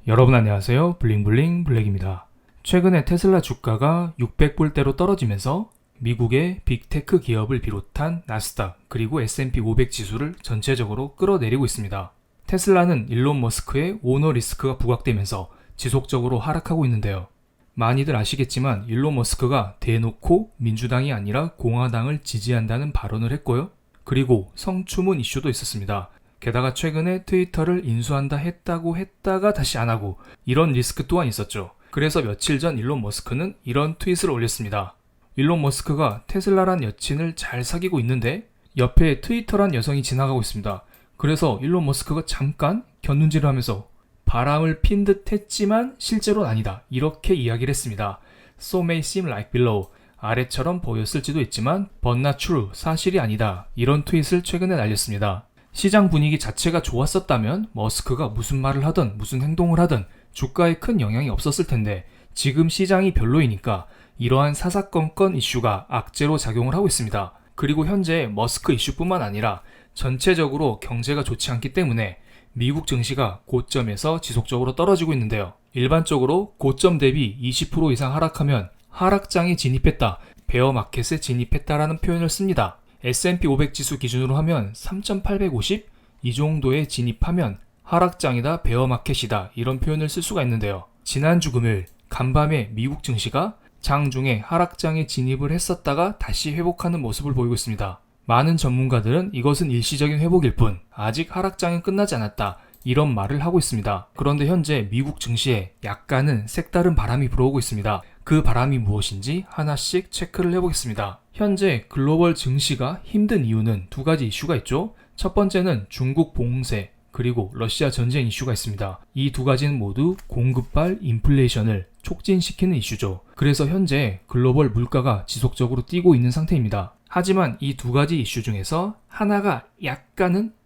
여러분 안녕하세요. 블링블링 블랙입니다. 최근에 테슬라 주가가 600불대로 떨어지면서 미국의 빅테크 기업을 비롯한 나스닥 그리고 S&P 500 지수를 전체적으로 끌어내리고 있습니다. 테슬라는 일론 머스크의 오너 리스크가 부각되면서 지속적으로 하락하고 있는데요. 많이들 아시겠지만 일론 머스크가 대놓고 민주당이 아니라 공화당을 지지한다는 발언을 했고요. 그리고 성추문 이슈도 있었습니다. 게다가 최근에 트위터를 인수한다 했다고 했다가 다시 안 하고 이런 리스크 또한 있었죠. 그래서 며칠 전 일론 머스크는 이런 트윗을 올렸습니다. 일론 머스크가 테슬라란 여친을 잘 사귀고 있는데 옆에 트위터란 여성이 지나가고 있습니다. 그래서 일론 머스크가 잠깐 곁눈질을 하면서 바람을 핀 듯 했지만 실제로는 아니다. 이렇게 이야기를 했습니다. So may seem like below. 아래처럼 보였을지도 있지만 but not true. 사실이 아니다. 이런 트윗을 최근에 날렸습니다. 시장 분위기 자체가 좋았었다면 머스크가 무슨 말을 하든 무슨 행동을 하든 주가에 큰 영향이 없었을 텐데 지금 시장이 별로이니까 이러한 사사건건 이슈가 악재로 작용을 하고 있습니다. 그리고 현재 머스크 이슈뿐만 아니라 전체적으로 경제가 좋지 않기 때문에 미국 증시가 고점에서 지속적으로 떨어지고 있는데요. 일반적으로 고점 대비 20% 이상 하락하면 하락장에 진입했다, 베어마켓에 진입했다라는 표현을 씁니다. S&P 500 지수 기준으로 하면 3,850? 이 정도에 진입하면 하락장이다, 베어마켓이다 이런 표현을 쓸 수가 있는데요. 지난주 금요일 간밤에 미국 증시가 장중에 하락장에 진입을 했었다가 다시 회복하는 모습을 보이고 있습니다. 많은 전문가들은 이것은 일시적인 회복일 뿐 아직 하락장은 끝나지 않았다 이런 말을 하고 있습니다. 그런데 현재 미국 증시에 약간은 색다른 바람이 불어오고 있습니다. 그 바람이 무엇인지 하나씩 체크를 해보겠습니다. 현재 글로벌 증시가 힘든 이유는 두 가지 이슈가 있죠. 첫 번째는 중국 봉쇄 그리고 러시아 전쟁 이슈가 있습니다. 이 두 가지는 모두 공급발 인플레이션을 촉진시키는 이슈죠. 그래서 현재 글로벌 물가가 지속적으로 뛰고 있는 상태입니다. 하지만 이 두 가지 이슈 중에서 하나가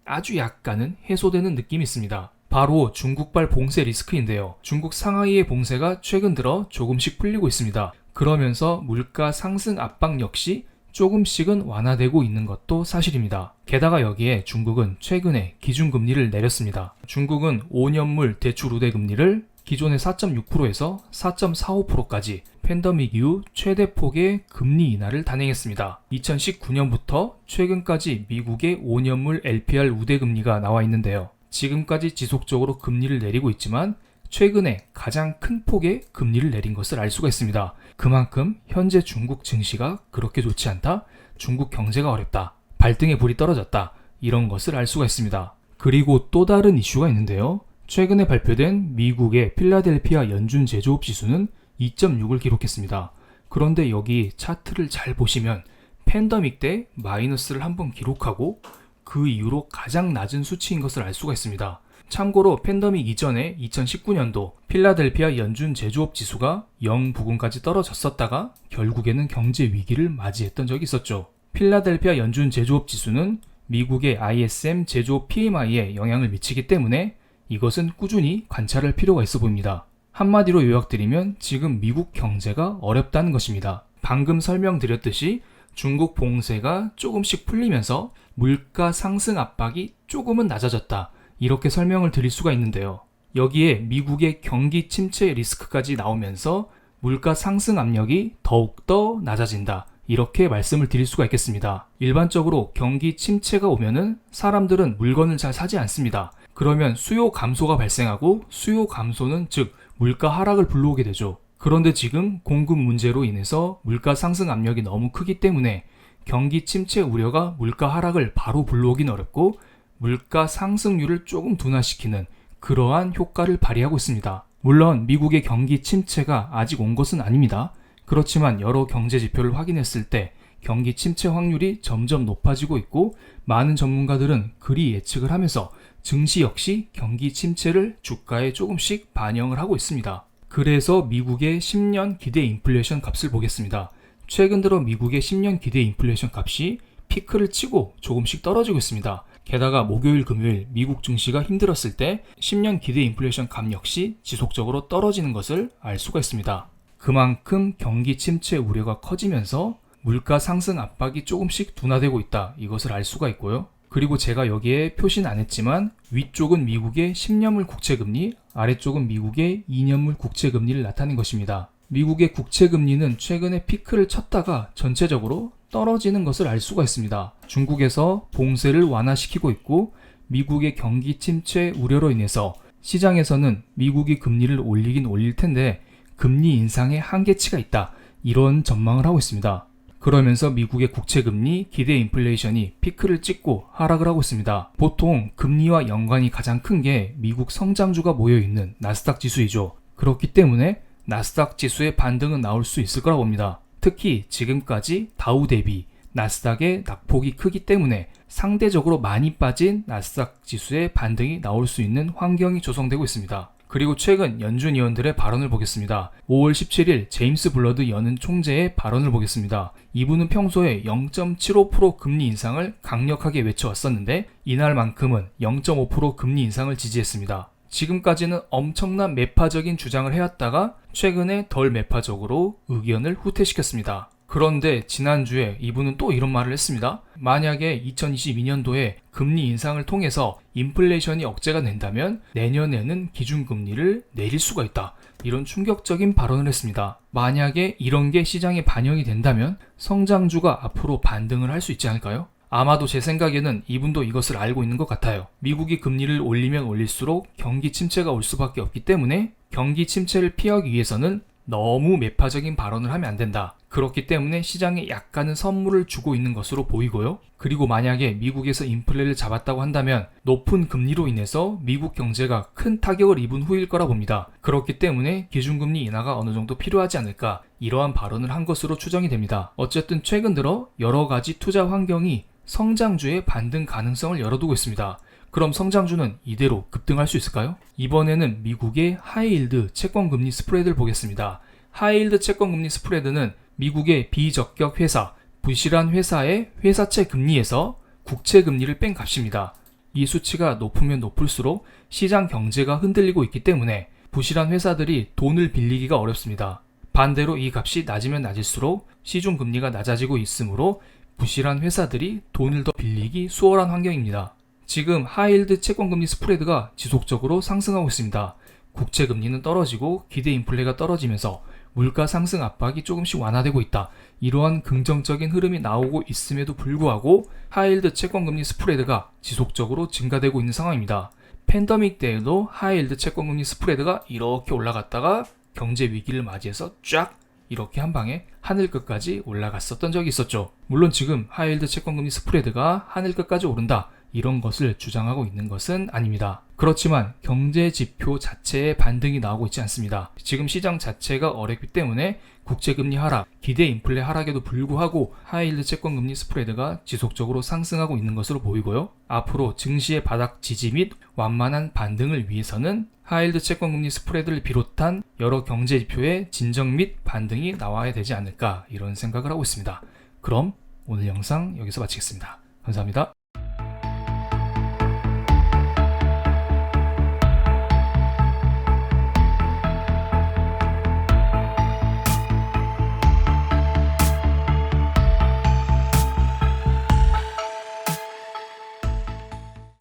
아주 약간은 해소되는 느낌이 있습니다. 바로 중국발 봉쇄 리스크인데요. 중국 상하이의 봉쇄가 최근 들어 조금씩 풀리고 있습니다. 그러면서 물가 상승 압박 역시 조금씩은 완화되고 있는 것도 사실입니다. 게다가 여기에 중국은 최근에 기준금리를 내렸습니다. 중국은 5년물 대출 우대금리를 기존의 4.6%에서 4.45%까지 팬데믹 이후 최대 폭의 금리 인하를 단행했습니다. 2019년부터 최근까지 미국의 5년물 LPR 우대금리가 나와 있는데요. 지금까지 지속적으로 금리를 내리고 있지만 최근에 가장 큰 폭의 금리를 내린 것을 알 수가 있습니다. 그만큼 현재 중국 증시가 그렇게 좋지 않다, 중국 경제가 어렵다, 발등에 불이 떨어졌다 이런 것을 알 수가 있습니다. 그리고 또 다른 이슈가 있는데요. 최근에 발표된 미국의 필라델피아 연준 제조업 지수는 2.6을 기록했습니다. 그런데 여기 차트를 잘 보시면 팬데믹 때 마이너스를 한번 기록하고 그 이후로 가장 낮은 수치인 것을 알 수가 있습니다. 참고로 팬데믹 이전에 2019년도 필라델피아 연준 제조업 지수가 0 부근까지 떨어졌었다가 결국에는 경제 위기를 맞이했던 적이 있었죠. 필라델피아 연준 제조업 지수는 미국의 ISM 제조업 PMI에 영향을 미치기 때문에 이것은 꾸준히 관찰할 필요가 있어 보입니다. 한마디로 요약드리면 지금 미국 경제가 어렵다는 것입니다. 방금 설명드렸듯이 중국 봉쇄가 조금씩 풀리면서 물가 상승 압박이 조금은 낮아졌다. 이렇게 설명을 드릴 수가 있는데요. 여기에 미국의 경기 침체 리스크까지 나오면서 물가 상승 압력이 더욱더 낮아진다. 이렇게 말씀을 드릴 수가 있겠습니다. 일반적으로 경기 침체가 오면은 사람들은 물건을 잘 사지 않습니다. 그러면 수요 감소가 발생하고 수요 감소는 즉 물가 하락을 불러오게 되죠. 그런데 지금 공급 문제로 인해서 물가 상승 압력이 너무 크기 때문에 경기 침체 우려가 물가 하락을 바로 불러오긴 어렵고 물가 상승률을 조금 둔화시키는 그러한 효과를 발휘하고 있습니다. 물론 미국의 경기 침체가 아직 온 것은 아닙니다. 그렇지만 여러 경제 지표를 확인했을 때 경기 침체 확률이 점점 높아지고 있고 많은 전문가들은 그리 예측을 하면서 증시 역시 경기 침체를 주가에 조금씩 반영을 하고 있습니다. 그래서 미국의 10년 기대 인플레이션 값을 보겠습니다. 최근 들어 미국의 10년 기대 인플레이션 값이 피크를 치고 조금씩 떨어지고 있습니다. 게다가 목요일 금요일 미국 증시가 힘들었을 때 10년 기대 인플레이션 값 역시 지속적으로 떨어지는 것을 알 수가 있습니다. 그만큼 경기 침체 우려가 커지면서 물가 상승 압박이 조금씩 둔화되고 있다. 이것을 알 수가 있고요. 그리고 제가 여기에 표시는 안 했지만 위쪽은 미국의 10년물 국채금리, 아래쪽은 미국의 2년물 국채금리를 나타낸 것입니다. 미국의 국채금리는 최근에 피크를 쳤다가 전체적으로 떨어지는 것을 알 수가 있습니다. 중국에서 봉쇄를 완화시키고 있고 미국의 경기 침체 우려로 인해서 시장에서는 미국이 금리를 올리긴 올릴 텐데 금리 인상에 한계치가 있다. 이런 전망을 하고 있습니다. 그러면서 미국의 국채금리, 기대 인플레이션이 피크를 찍고 하락을 하고 있습니다. 보통 금리와 연관이 가장 큰 게 미국 성장주가 모여있는 나스닥 지수이죠. 그렇기 때문에 나스닥 지수의 반등은 나올 수 있을 거라고 봅니다. 특히 지금까지 다우 대비 나스닥의 낙폭이 크기 때문에 상대적으로 많이 빠진 나스닥 지수의 반등이 나올 수 있는 환경이 조성되고 있습니다. 그리고 최근 연준 의원들의 발언을 보겠습니다. 5월 17일 제임스 블러드 연은 총재의 발언을 보겠습니다. 이분은 평소에 0.75% 금리 인상을 강력하게 외쳐왔었는데 이날만큼은 0.5% 금리 인상을 지지했습니다. 지금까지는 엄청난 매파적인 주장을 해왔다가 최근에 덜 매파적으로 의견을 후퇴시켰습니다. 그런데 지난주에 이분은 또 이런 말을 했습니다. 만약에 2022년도에 금리 인상을 통해서 인플레이션이 억제가 된다면 내년에는 기준금리를 내릴 수가 있다. 이런 충격적인 발언을 했습니다. 만약에 이런 게 시장에 반영이 된다면 성장주가 앞으로 반등을 할 수 있지 않을까요? 아마도 제 생각에는 이분도 이것을 알고 있는 것 같아요. 미국이 금리를 올리면 올릴수록 경기 침체가 올 수밖에 없기 때문에 경기 침체를 피하기 위해서는 너무 매파적인 발언을 하면 안 된다. 그렇기 때문에 시장에 약간은 선물을 주고 있는 것으로 보이고요. 그리고 만약에 미국에서 인플레를 잡았다고 한다면 높은 금리로 인해서 미국 경제가 큰 타격을 입은 후일 거라 봅니다. 그렇기 때문에 기준금리 인하가 어느 정도 필요하지 않을까 이러한 발언을 한 것으로 추정이 됩니다. 어쨌든 최근 들어 여러 가지 투자 환경이 성장주의 반등 가능성을 열어두고 있습니다. 그럼 성장주는 이대로 급등할 수 있을까요? 이번에는 미국의 하이힐드 채권금리 스프레드를 보겠습니다. 하이힐드 채권금리 스프레드는 미국의 비적격 회사, 부실한 회사의 회사채 금리에서 국채 금리를 뺀 값입니다. 이 수치가 높으면 높을수록 시장 경제가 흔들리고 있기 때문에 부실한 회사들이 돈을 빌리기가 어렵습니다. 반대로 이 값이 낮으면 낮을수록 시중 금리가 낮아지고 있으므로 부실한 회사들이 돈을 더 빌리기 수월한 환경입니다. 지금 하이힐드 채권금리 스프레드가 지속적으로 상승하고 있습니다. 국채금리는 떨어지고 기대 인플레가 떨어지면서 물가 상승 압박이 조금씩 완화되고 있다. 이러한 긍정적인 흐름이 나오고 있음에도 불구하고 하이힐드 채권금리 스프레드가 지속적으로 증가되고 있는 상황입니다. 팬데믹 때에도 하이힐드 채권금리 스프레드가 이렇게 올라갔다가 경제 위기를 맞이해서 쫙 이렇게 한 방에 하늘 끝까지 올라갔었던 적이 있었죠. 물론 지금 하이힐드 채권금리 스프레드가 하늘 끝까지 오른다. 이런 것을 주장하고 있는 것은 아닙니다. 그렇지만 경제 지표 자체에 반등이 나오고 있지 않습니다. 지금 시장 자체가 어렵기 때문에 국채금리 하락, 기대 인플레 하락에도 불구하고 하이힐드 채권금리 스프레드가 지속적으로 상승하고 있는 것으로 보이고요. 앞으로 증시의 바닥 지지 및 완만한 반등을 위해서는 하이힐드 채권금리 스프레드를 비롯한 여러 경제 지표의 진정 및 반등이 나와야 되지 않을까 이런 생각을 하고 있습니다. 그럼 오늘 영상 여기서 마치겠습니다. 감사합니다.